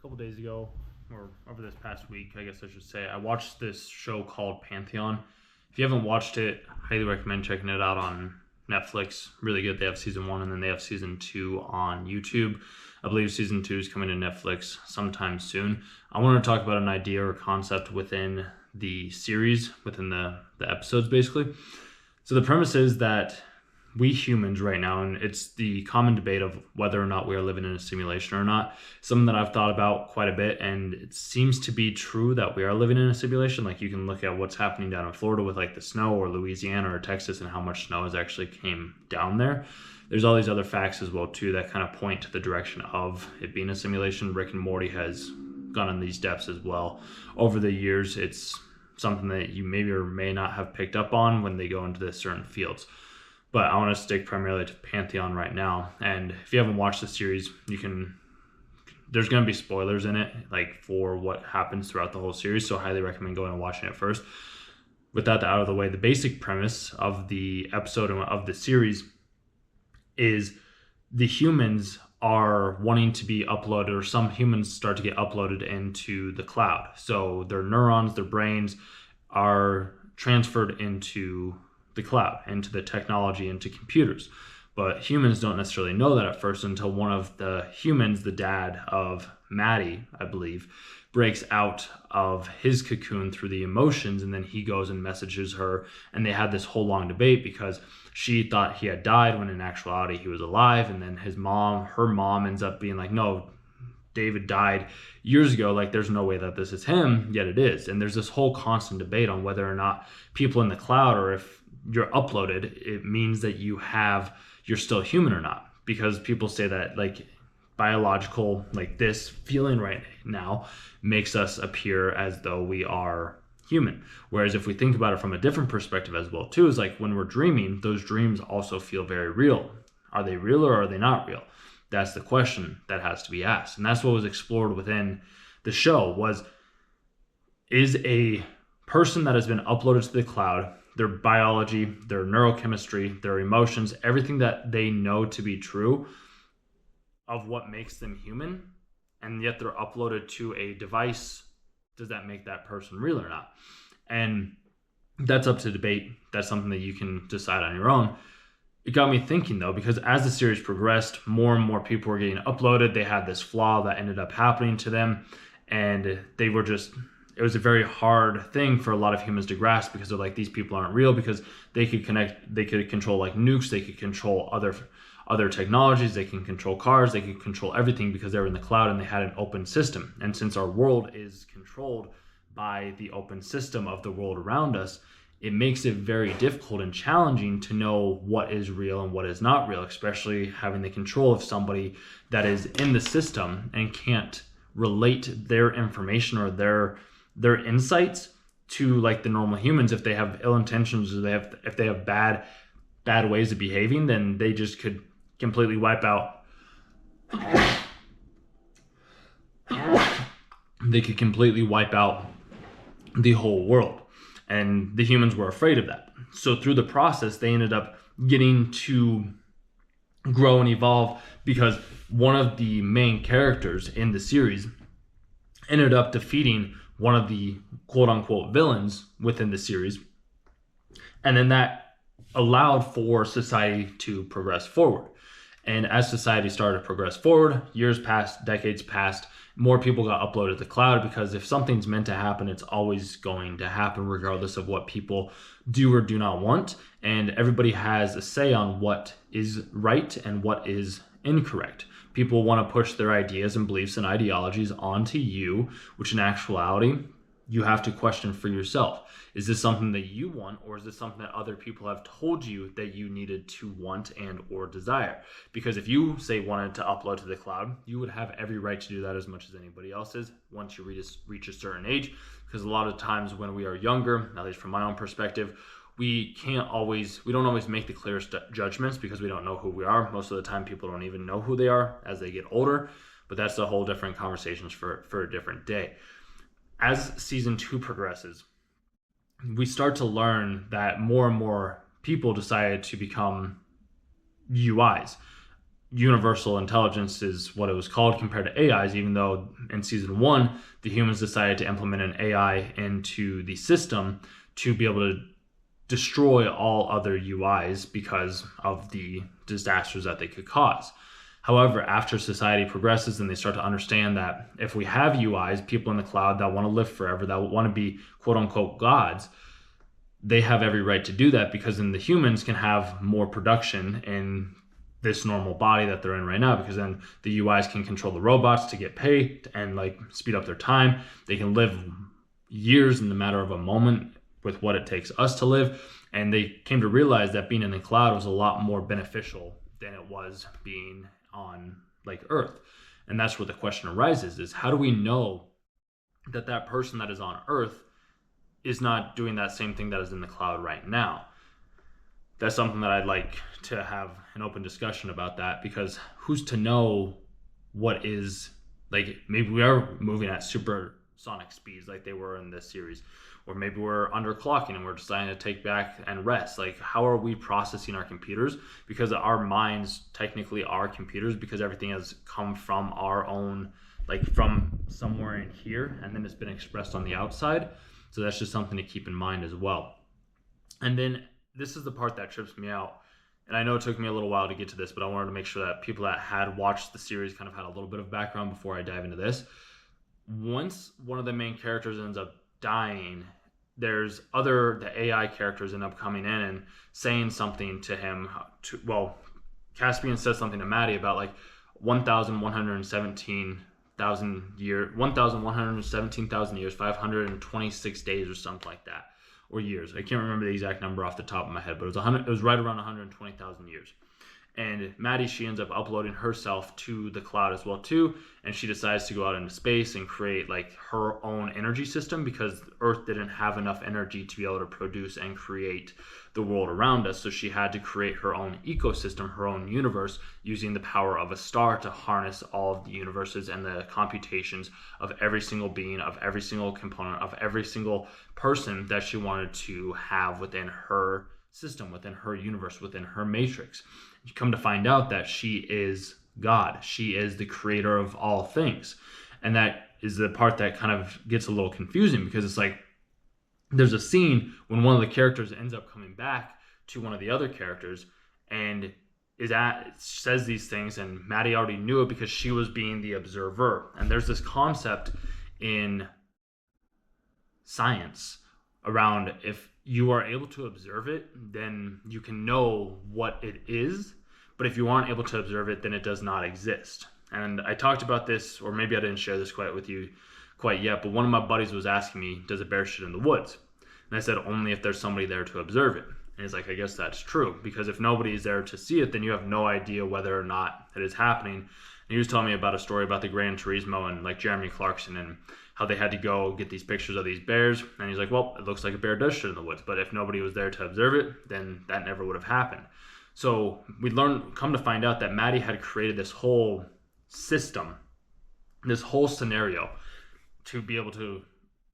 couple days ago, or over this past week, I guess I should say, I watched this show called Pantheon. If you haven't watched it, highly recommend checking it out on Netflix. Really good. They have season one and then they have season two on YouTube. I believe season two is coming to Netflix sometime soon. I want to talk about an idea or concept within the series, within the episodes, basically. So the premise is that we humans right now, and it's the common debate of whether or not we are living in a simulation or not, something that I've thought about quite a bit, and it seems to be true that we are living in a simulation. Like, you can look at what's happening down in Florida with like the snow, or Louisiana or Texas, and how much snow has actually came down there. There's all these other facts as well too that kind of point to the direction of it being a simulation. Rick and Morty has gone in these depths as well over the years. It's something that you maybe or may not have picked up on when they go into this certain fields. But I want to stick primarily to Pantheon right now. And if you haven't watched the series, there's going to be spoilers in it, like for what happens throughout the whole series. So I highly recommend going and watching it first. With that out of the way, the basic premise of the episode and of the series is the humans are wanting to be uploaded, or some humans start to get uploaded into the cloud. So their neurons, their brains are transferred into the cloud, into the technology, into computers. But humans don't necessarily know that at first until one of the humans, the dad of Maddie, I believe, breaks out of his cocoon through the emotions, and then he goes and messages her, and they had this whole long debate because she thought he had died when in actuality he was alive. And then her mom ends up being like, no, David died years ago, like there's no way that this is him, yet it is. And there's this whole constant debate on whether or not people in the cloud, or if you're uploaded, it means that you're still human or not. Because people say that like biological, like this feeling right now makes us appear as though we are human. Whereas if we think about it from a different perspective as well too, is like when we're dreaming, those dreams also feel very real. Are they real or are they not real? That's the question that has to be asked. And that's what was explored within the show is a person that has been uploaded to the cloud, their biology, their neurochemistry, their emotions, everything that they know to be true of what makes them human, and yet they're uploaded to a device. Does that make that person real or not? And that's up to debate. That's something that you can decide on your own. It got me thinking though, because as the series progressed, more and more people were getting uploaded. They had this flaw that ended up happening to them, and it was a very hard thing for a lot of humans to grasp, because they're like, these people aren't real, because they could control like nukes, they could control other technologies, they can control cars, they can control everything because they were in the cloud and they had an open system. And since our world is controlled by the open system of the world around us, it makes it very difficult and challenging to know what is real and what is not real, especially having the control of somebody that is in the system and can't relate their information or their insights to like the normal humans. If they have ill intentions, or if they have bad ways of behaving, then they just could completely wipe out the whole world. And the humans were afraid of that. So through the process, they ended up getting to grow and evolve, because one of the main characters in the series ended up defeating one of the quote unquote villains within the series. And then that allowed for society to progress forward. And as society started to progress forward, years passed, decades passed, more people got uploaded to the cloud, because if something's meant to happen, it's always going to happen regardless of what people do or do not want. And everybody has a say on what is right and what is incorrect. People want to push their ideas and beliefs and ideologies onto you, which in actuality, you have to question for yourself. Is this something that you want, or is this something that other people have told you that you needed to want and or desire? Because if you say wanted to upload to the cloud, you would have every right to do that as much as anybody else is once you reach a certain age. Because a lot of times when we are younger, at least from my own perspective, we don't always make the clearest judgments, because we don't know who we are. Most of the time people don't even know who they are as they get older, but that's a whole different conversations for a different day. As season 2 progresses, we start to learn that more and more people decided to become UIs, universal intelligence is what it was called compared to AIs, even though in season 1, the humans decided to implement an AI into the system to be able to destroy all other UIs because of the disasters that they could cause. However, after society progresses and they start to understand that if we have UIs, people in the cloud that want to live forever, that want to be quote unquote gods, they have every right to do that, because then the humans can have more production in this normal body that they're in right now, because then the UIs can control the robots to get paid and like speed up their time. They can live years in the matter of a moment with what it takes us to live. And they came to realize that being in the cloud was a lot more beneficial than it was being on like Earth. And that's where the question arises, is how do we know that that person that is on Earth is not doing that same thing that is in the cloud right now? That's something that I'd like to have an open discussion about, that, because who's to know what is, like, maybe we are moving at supersonic speeds like they were in this series, or maybe we're underclocking and we're deciding to take back and rest. Like, how are we processing our computers? Because our minds technically are computers, because everything has come from our own, like from somewhere in here, and then it's been expressed on the outside. So that's just something to keep in mind as well. And then this is the part that trips me out. And I know it took me a little while to get to this, but I wanted to make sure that people that had watched the series kind of had a little bit of background before I dive into this. Once one of the main characters ends up dying, the AI characters end up coming in and saying something to him. Caspian says something to Maddie about like 1,117,000 years, 526 days or something like that, or years. I can't remember the exact number off the top of my head, but it was right around 120,000 years. And Maddie, she ends up uploading herself to the cloud as well too, and she decides to go out into space and create like her own energy system, because Earth didn't have enough energy to be able to produce and create the world around us. So she had to create her own ecosystem, her own universe, using the power of a star to harness all of the universes and the computations of every single being, of every single component, of every single person that she wanted to have within her system, within her universe, within her matrix. You come to find out that she is God. She is the creator of all things. And that is the part that kind of gets a little confusing, because it's like there's a scene when one of the characters ends up coming back to one of the other characters and says these things, and Maddie already knew it because she was being the observer. And there's this concept in science around, if you are able to observe it, then you can know what it is. But if you aren't able to observe it, then it does not exist. And I talked about this, or maybe I didn't share this quite with you quite yet, but one of my buddies was asking me, does a bear shit in the woods? And I said, only if there's somebody there to observe it. And he's like, I guess that's true, because if nobody's there to see it, then you have no idea whether or not it is happening. And he was telling me about a story about the Gran Turismo and like Jeremy Clarkson, and how they had to go get these pictures of these bears. And he's like, well, it looks like a bear does shit in the woods, but if nobody was there to observe it, then that never would have happened. So we come to find out that Maddie had created this whole system, this whole scenario, to be able to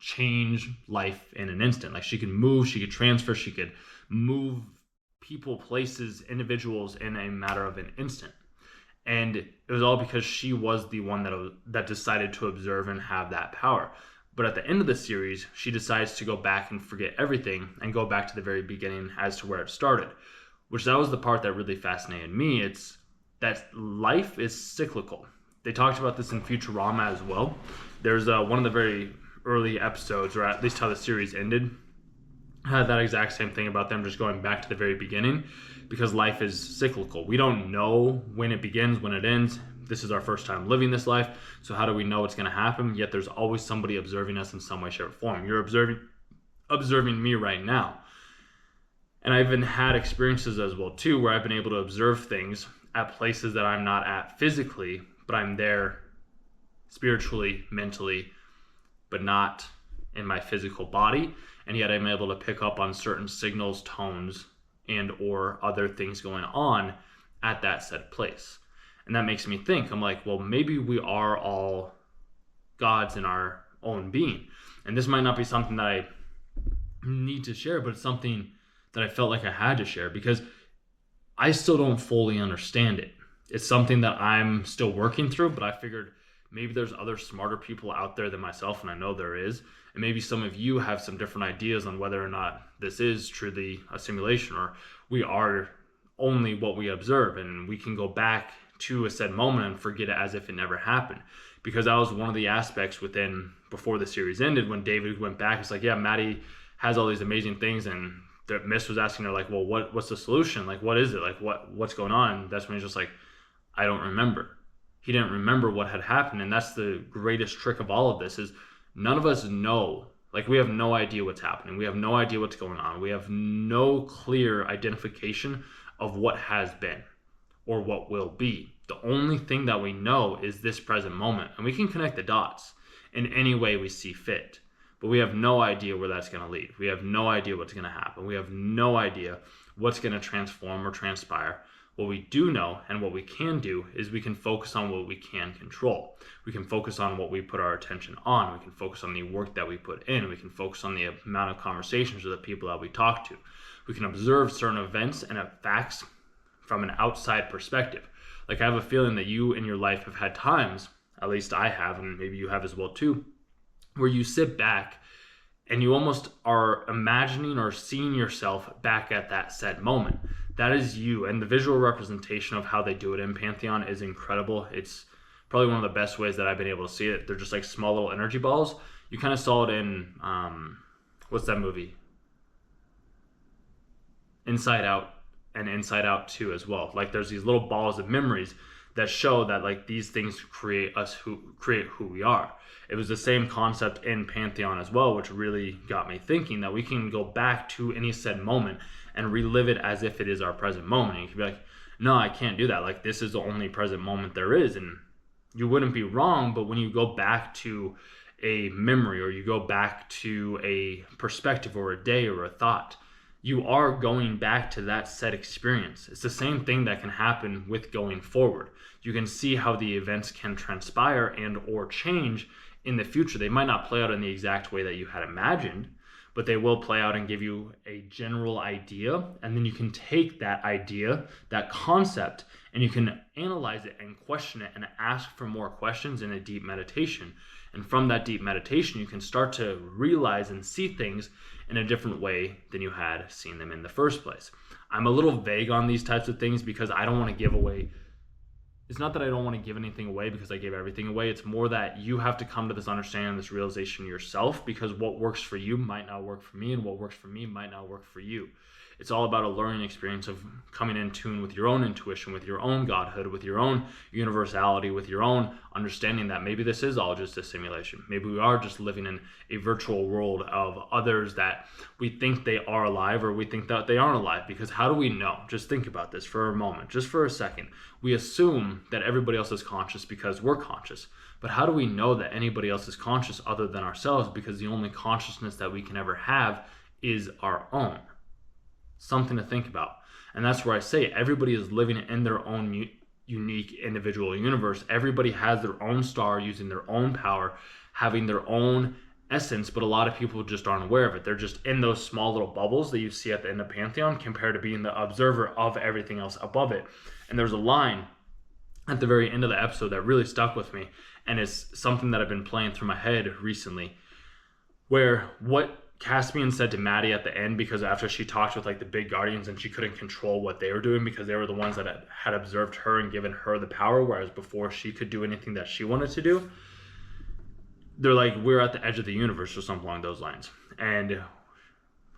change life in an instant. Like, she could move, she could transfer, she could move people, places, individuals in a matter of an instant. And it was all because she was the one that decided to observe and have that power. But at the end of the series, she decides to go back and forget everything and go back to the very beginning as to where it started, which that was the part that really fascinated me. It's that life is cyclical. They talked about this in Futurama as well. There's one of the very early episodes, or at least how the series ended, had that exact same thing about them just going back to the very beginning, because life is cyclical. We don't know when it begins, when it ends. This is our first time living this life, so how do we know what's going to happen? Yet there's always somebody observing us in some way, shape, or form. You're observing me right now. And I've even had experiences as well too, where I've been able to observe things at places that I'm not at physically, but I'm there spiritually, mentally, but not in my physical body. And yet I'm able to pick up on certain signals, tones, and or other things going on at that said place. And that makes me think, I'm like, well, maybe we are all gods in our own being. And this might not be something that I need to share, but it's something that I felt like I had to share, because I still don't fully understand it. It's something that I'm still working through, but I figured maybe there's other smarter people out there than myself, and I know there is. And maybe some of you have some different ideas on whether or not this is truly a simulation, or we are only what we observe, and we can go back to a said moment and forget it as if it never happened. Because that was one of the aspects before the series ended, when David went back. It's like, yeah, Maddie has all these amazing things, and the Miss was asking her, like, well, what's the solution? Like, what is it? Like, what's going on? And that's when he's just like, I don't remember. He didn't remember what had happened. And that's the greatest trick of all of this, is none of us know. Like, we have no idea what's happening. We have no idea what's going on. We have no clear identification of what has been or what will be. The only thing that we know is this present moment, and we can connect the dots in any way we see fit, but we have no idea where that's going to lead. We have no idea what's going to happen. We have no idea what's going to transform or transpire. What we do know and what we can do is we can focus on what we can control. We can focus on what we put our attention on. We can focus on the work that we put in. We can focus on the amount of conversations with the people that we talk to. We can observe certain events and facts from an outside perspective. Like, I have a feeling that you in your life have had times, at least I have, and maybe you have as well too, where you sit back and you almost are imagining or seeing yourself back at that said moment. That is you, and the visual representation of how they do it in Pantheon is incredible. It's probably one of the best ways that I've been able to see it. They're just like small little energy balls. You kind of saw it in, what's that movie? Inside Out, and Inside Out 2 as well. Like, there's these little balls of memories that show that, like, these things create who we are. It was the same concept in Pantheon as well, which really got me thinking that we can go back to any said moment and relive it as if it is our present moment. And you can be like, no, I can't do that. Like, this is the only present moment there is. And you wouldn't be wrong, but when you go back to a memory, or you go back to a perspective or a day or a thought, you are going back to that said experience. It's the same thing that can happen with going forward. You can see how the events can transpire and or change in the future. They might not play out in the exact way that you had imagined, but they will play out and give you a general idea. And then you can take that idea, that concept, and you can analyze it and question it and ask for more questions in a deep meditation. And from that deep meditation, you can start to realize and see things in a different way than you had seen them in the first place. I'm a little vague on these types of things because I don't want to give away. It's not that I don't want to give anything away because I gave everything away. It's more that you have to come to this understanding, this realization yourself, because what works for you might not work for me, and what works for me might not work for you. It's all about a learning experience of coming in tune with your own intuition, with your own godhood, with your own universality, with your own understanding that maybe this is all just a simulation. Maybe we are just living in a virtual world of others that we think they are alive, or we think that they aren't alive. Because how do we know? Just think about this for a moment, just for a second. We assume that everybody else is conscious because we're conscious. But how do we know that anybody else is conscious other than ourselves? Because the only consciousness that we can ever have is our own. Something to think about. And that's where I say everybody is living in their own unique individual universe. Everybody has their own star, using their own power, having their own essence, but a lot of people just aren't aware of it. They're just in those small little bubbles that you see at the end of Pantheon, compared to being the observer of everything else above it. And there's a line at the very end of the episode that really stuck with me, and it's something that I've been playing through my head recently, where what Caspian said to Maddie at the end, because after she talked with like the big guardians and she couldn't control what they were doing because they were the ones that had observed her and given her the power, whereas before she could do anything that she wanted to do. They're like, we're at the edge of the universe or something along those lines. And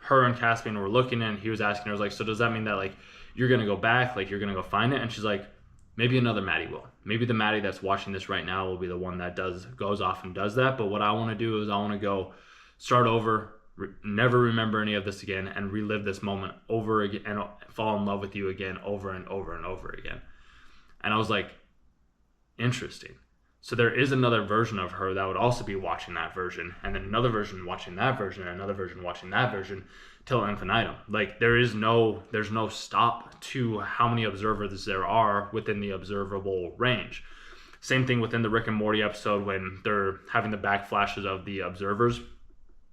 her and Caspian were looking, and he was asking her, like, so does that mean that like you're going to go back, like you're going to go find it? And she's like, maybe another Maddie will. Maybe the Maddie that's watching this right now will be the one that goes off and does that. But what I want to do is I want to go start over, never remember any of this again, and relive this moment over again and fall in love with you again over and over and over again. And I was like, interesting. So there is another version of her that would also be watching that version, and then another version watching that version, and another version watching that version till infinitum. Like there's no stop to how many observers there are within the observable range. Same thing within the Rick and Morty episode when they're having the back flashes of the observers.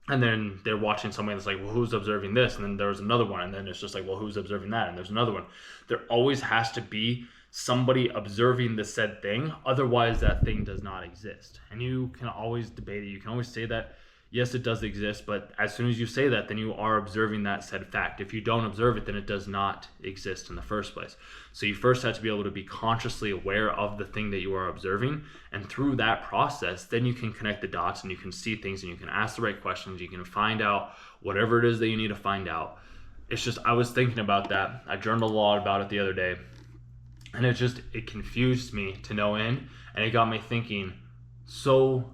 And then they're watching somebody that's like, well, who's observing this? And then there's another one. And then it's just like, well, who's observing that? And there's another one. There always has to be somebody observing the said thing. Otherwise, that thing does not exist. And you can always debate it. You can always say that, yes, it does exist, but as soon as you say that, then you are observing that said fact. If you don't observe it, then it does not exist in the first place. So you first have to be able to be consciously aware of the thing that you are observing. And through that process, then you can connect the dots and you can see things and you can ask the right questions. You can find out whatever it is that you need to find out. It's just, I was thinking about that. I journaled a lot about it the other day. And it confused me to no end. And it got me thinking so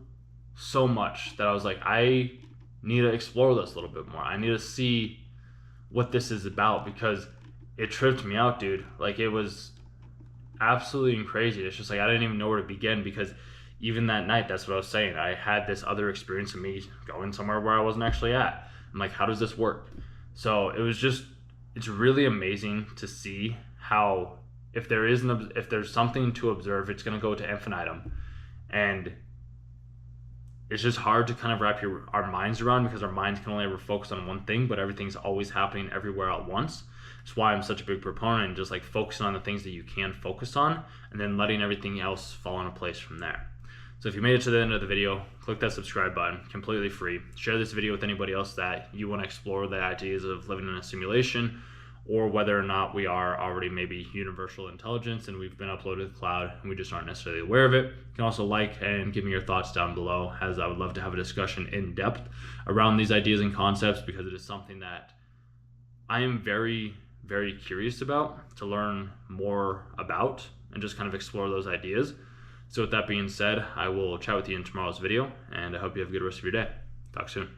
much that I was like, I need to explore this a little bit more. I need to see what this is about, because it tripped me out, dude. Like, it was absolutely crazy. It's just like, I didn't even know where to begin, because even that night, that's what I was saying. I had this other experience of me going somewhere where I wasn't actually at. I'm like, how does this work? So it's really amazing to see how if there's something to observe, it's going to go to infinitum. And it's just hard to kind of wrap our minds around, because our minds can only ever focus on one thing, but everything's always happening everywhere at once. That's why I'm such a big proponent, just like focusing on the things that you can focus on and then letting everything else fall into place from there. So if you made it to the end of the video, click that subscribe button, completely free. Share this video with anybody else that you want to explore the ideas of living in a simulation, or whether or not we are already maybe universal intelligence and we've been uploaded to the cloud and we just aren't necessarily aware of it. You can also like and give me your thoughts down below, as I would love to have a discussion in depth around these ideas and concepts, because it is something that I am very, very curious about, to learn more about and just kind of explore those ideas. So with that being said, I will chat with you in tomorrow's video, and I hope you have a good rest of your day. Talk soon.